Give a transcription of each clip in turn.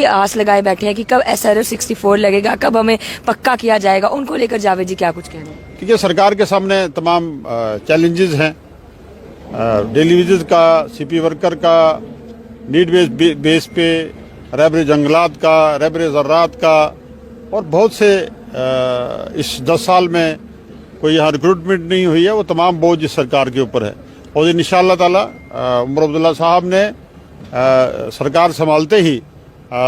भी आस लगाए बैठे हैं कि कब SRF 64 लगेगा, कब हमें पक्का किया जाएगा। उनको लेकर जावेद जी क्या कुछ कह रहे हैं? क्योंकि सरकार के सामने तमाम चैलेंजेस हैं। डेली वेजेस का, CP वर्कर का, नीड बेस पे, रैबरे जंगलात का, रैबरे ज़र्रात का, और बहुत से इस 10 साल में कोई यहाँ रिक्रूटमेंट नहीं हुई है, वो तमाम बोझ इस सरकार के ऊपर है। और इंशाअल्लाह ताला उमर अब्दुल्ला साहब ने सरकार संभालते ही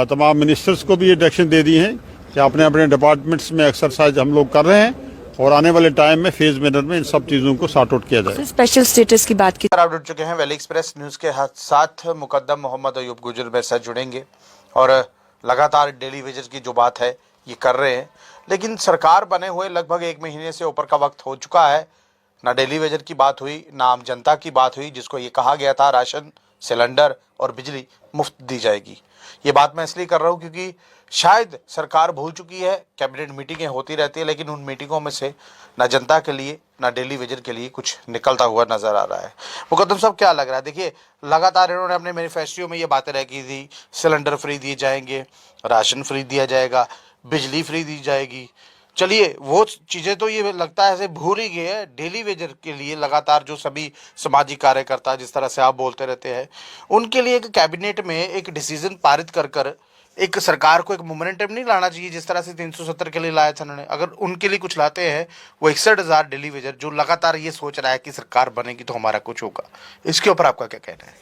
तमाम मिनिस्टर्स को भी ये डायरेक्शन दे दी हैं कि अपने अपने डिपार्टमेंट्स में एक्सरसाइज हम लोग कर रहे हैं और आने वाले टाइम में फेज मैनर में इन सब चीज़ों को सॉर्ट आउट किया जाए। स्पेशल स्टेटस की बात की आप जुड़ चुके हैं वैली एक्सप्रेस न्यूज़ के साथ। मुकद्दम मोहम्मद अयूब गुजर मेरे साथ जुड़ेंगे और लगातार डेली वेजेस की जो बात है ये कर रहे हैं, लेकिन सरकार बने हुए लगभग 1 महीने से ऊपर का वक्त हो चुका है। ना डेली वेजर की बात हुई, ना आम जनता की बात हुई, जिसको ये कहा गया था राशन, सिलेंडर और बिजली मुफ्त दी जाएगी। ये बात मैं इसलिए कर रहा हूँ क्योंकि शायद सरकार भूल चुकी है। कैबिनेट मीटिंगें होती रहती है, लेकिन उन मीटिंगों में से ना जनता के लिए ना डेली वेजर के लिए कुछ निकलता हुआ नजर आ रहा है। मुकद्दम साहब, क्या लग रहा है? देखिए, लगातार इन्होंने अपने मैनिफेस्टो में ये बातें रखी थी, सिलेंडर फ्री दिए जाएंगे, राशन फ्री दिया जाएगा, बिजली फ्री दी जाएगी। चलिए, वो चीज़ें तो ये लगता है ऐसे भूल ही गए हैं। डेली वेजर के लिए लगातार जो सभी सामाजिक कार्यकर्ता, जिस तरह से आप बोलते रहते हैं, उनके लिए एक कैबिनेट में एक डिसीजन पारित कर एक सरकार को एक मोमेंटम नहीं लाना चाहिए, जिस तरह से 370 के लिए लाया था उन्होंने। अगर उनके लिए कुछ लाते हैं, वो 61,000 डेली वेजर जो लगातार ये सोच रहा है कि सरकार बनेगी तो हमारा कुछ होगा, इसके ऊपर आपका क्या कहना है?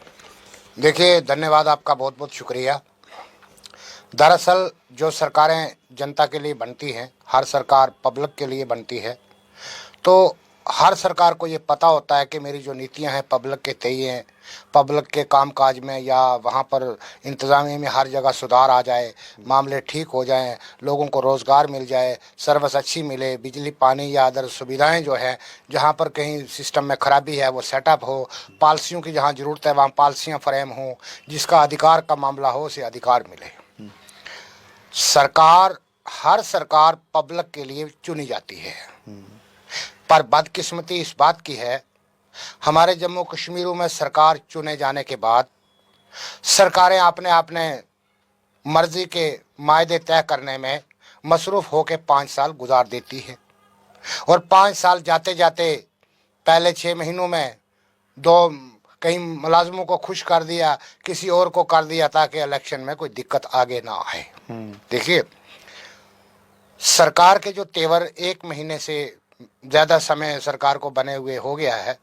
देखिए, धन्यवाद, आपका बहुत बहुत शुक्रिया। दरअसल जो सरकारें जनता के लिए बनती हैं, हर सरकार पब्लिक के लिए बनती है, तो हर सरकार को ये पता होता है कि मेरी जो नीतियां हैं पब्लिक के तय हैं, पब्लिक के कामकाज में या वहाँ पर इंतज़ामिया में हर जगह सुधार आ जाए, मामले ठीक हो जाएं, लोगों को रोज़गार मिल जाए, सर्विस अच्छी मिले, बिजली पानी या अदर सुविधाएं जो है, जहाँ पर कहीं सिस्टम में ख़राबी है वो सेटअप हो, पॉलिसियों की जहाँ ज़रूरत है वहाँ पॉलिसियाँ फ्रेम हों, जिसका अधिकार का मामला हो उसे अधिकार मिले। सरकार, हर सरकार पब्लिक के लिए चुनी जाती है, पर बदकिस्मती इस बात की है, हमारे जम्मू कश्मीर में सरकार चुने जाने के बाद सरकारें अपने मर्जी के मायदे तय करने में मसरूफ़ होकर 5 साल गुजार देती है, और 5 साल जाते जाते पहले 6 महीनों में 2 कहीं मुलाजमों को खुश कर दिया, किसी और को कर दिया ताकि इलेक्शन में कोई दिक्कत आगे ना आए। देखिए, सरकार के जो तेवर 1 महीने से ज़्यादा समय सरकार को बने हुए हो गया है,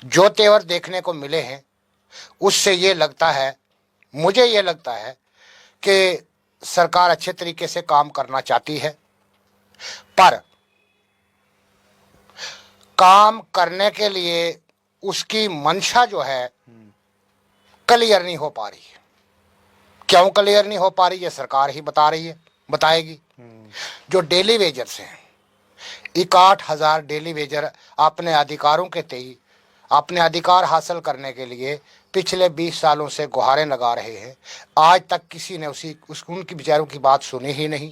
जो तेवर देखने को मिले हैं उससे ये लगता है, मुझे ये लगता है कि सरकार अच्छे तरीके से काम करना चाहती है, पर काम करने के लिए उसकी मंशा जो है क्लियर नहीं हो पा रही है। क्यों क्लियर नहीं हो पा रही है सरकार ही बता रही है, बताएगी। जो डेली वेजर्स हैं, 61,000 डेली वेजर अपने अधिकारों के तय, अपने अधिकार हासिल करने के लिए पिछले 20 सालों से गुहारें लगा रहे हैं। आज तक किसी ने उनकी बेचारों की बात सुनी ही नहीं।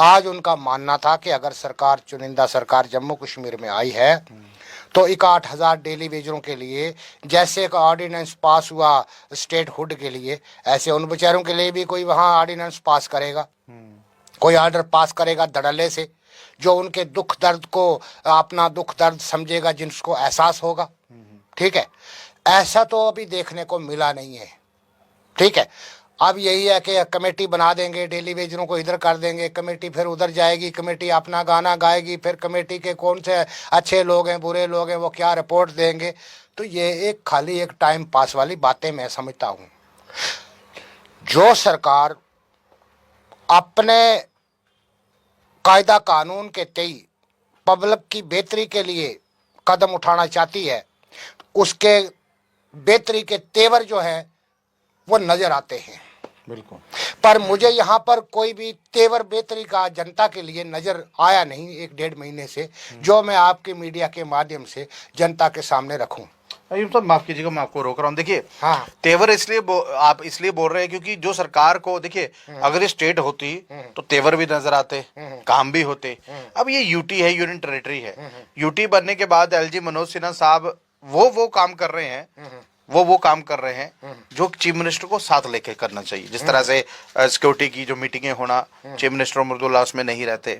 आज उनका मानना था कि अगर सरकार, चुनिंदा सरकार जम्मू कश्मीर में आई है तो 61,000 डेली वेजरों के लिए जैसे एक ऑर्डिनेंस पास हुआ स्टेट हुड के लिए, ऐसे उन बेचारों के लिए भी कोई वहाँ ऑर्डिनेंस पास करेगा, कोई ऑर्डर पास करेगा धड़ल्ले से, जो उनके दुख दर्द को अपना दुख दर्द समझेगा, जिसको एहसास होगा। ठीक है, ऐसा तो अभी देखने को मिला नहीं है। ठीक है, अब यही है कि कमेटी बना देंगे, डेली वेजरों को इधर कर देंगे, कमेटी फिर उधर जाएगी, कमेटी अपना गाना गाएगी, फिर कमेटी के कौन से अच्छे लोग हैं बुरे लोग हैं वो क्या रिपोर्ट देंगे। तो ये एक खाली एक टाइम पास वाली बातें मैं समझता हूँ। जो सरकार अपने कायदा कानून के तय पब्लिक की बेहतरी के लिए कदम उठाना चाहती है, उसके बेहतरी के तेवर जो है वो नजर आते हैं। बिल्कुल, पर मुझे यहाँ पर कोई भी तेवर बेहतरी का जनता के लिए नजर आया नहीं 1-1.5 महीने से, जो मैं आपके मीडिया के माध्यम से जनता के सामने रखूं। अयूब साहब, माफ कीजिएगा, मैं आपको रोक रहा हूँ। देखिए, हाँ, तेवर आप इसलिए बोल रहे हैं क्योंकि जो सरकार को, देखिए, अगर ये स्टेट होती तो तेवर भी नजर आते, काम भी होते। अब ये यूटी है, यूनियन टेरिटरी है। यूटी बनने के बाद LG मनोज सिन्हा साहब वो काम कर रहे हैं वो काम कर रहे हैं जो चीफ मिनिस्टर को साथ लेके करना चाहिए। जिस तरह से सिक्योरिटी की जो मीटिंगें होना, चीफ मिनिस्टर उमरदुल्ला उसमें नहीं रहते।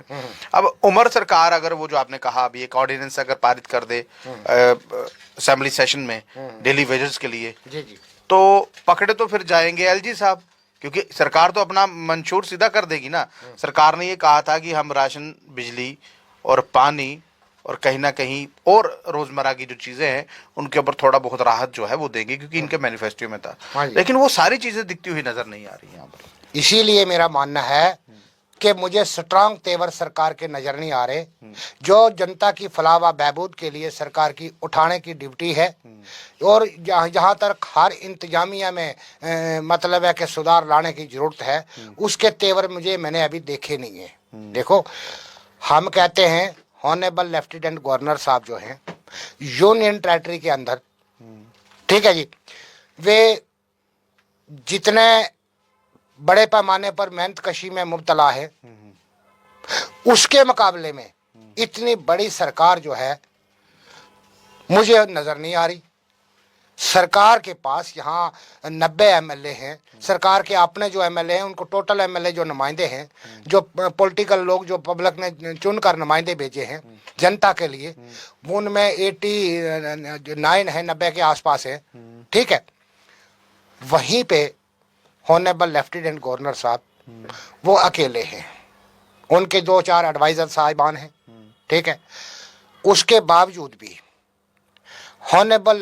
अब उमर सरकार अगर वो जो आपने कहा अभी एक ऑर्डिनेंस अगर पारित कर दे असेंबली सेशन में डेली वेजेस के लिए, जी जी, तो पकड़े तो फिर जाएंगे एलजी साहब, क्योंकि सरकार तो अपना मंशूर सीधा कर देगी ना। सरकार ने ये कहा था कि हम राशन, बिजली और पानी और कहीं ना कहीं और रोजमर्रा की जो चीजें हैं उनके ऊपर थोड़ा बहुत राहत जो है वो देंगे, क्योंकि इनके मैनिफेस्टो में था। हाँ जी। लेकिन वो सारी चीजें दिखती हुई नजर नहीं आ रही यहाँ पर। इसीलिए मेरा मानना है कि मुझे स्ट्रांग तेवर सरकार के नजर नहीं आ रहे। जो जनता की फलाह व बहबूद के लिए सरकार की उठाने की ड्यूटी है, और जहाँ तक हर इंतजामिया में मतलब है कि सुधार लाने की जरूरत है, उसके तेवर मैंने अभी देखे नहीं है। देखो, हम कहते हैं ऑनरेबल लेफ्टिनेंट गवर्नर साहब जो हैं यूनियन टेरिटरी के अंदर, ठीक है जी, वे जितने बड़े पैमाने पर मेहनत कशी में मुब्तला है, उसके मुकाबले में इतनी बड़ी सरकार जो है मुझे नजर नहीं आ रही। सरकार के पास यहाँ 90 एमएलए हैं। सरकार के अपने जो एमएलए हैं, उनको टोटल एमएलए जो नुमाइंदे हैं, जो पॉलिटिकल लोग जो पब्लिक ने चुनकर नुमाइंदे भेजे हैं जनता के लिए, उनमें 89 है, 90 के आसपास है, ठीक है। वहीं पे ऑनरेबल लेफ्टिनेंट गवर्नर साहब वो अकेले हैं, उनके 2-4 एडवाइजर साहिबान हैं, ठीक है। उसके बावजूद भी ऑनरेबल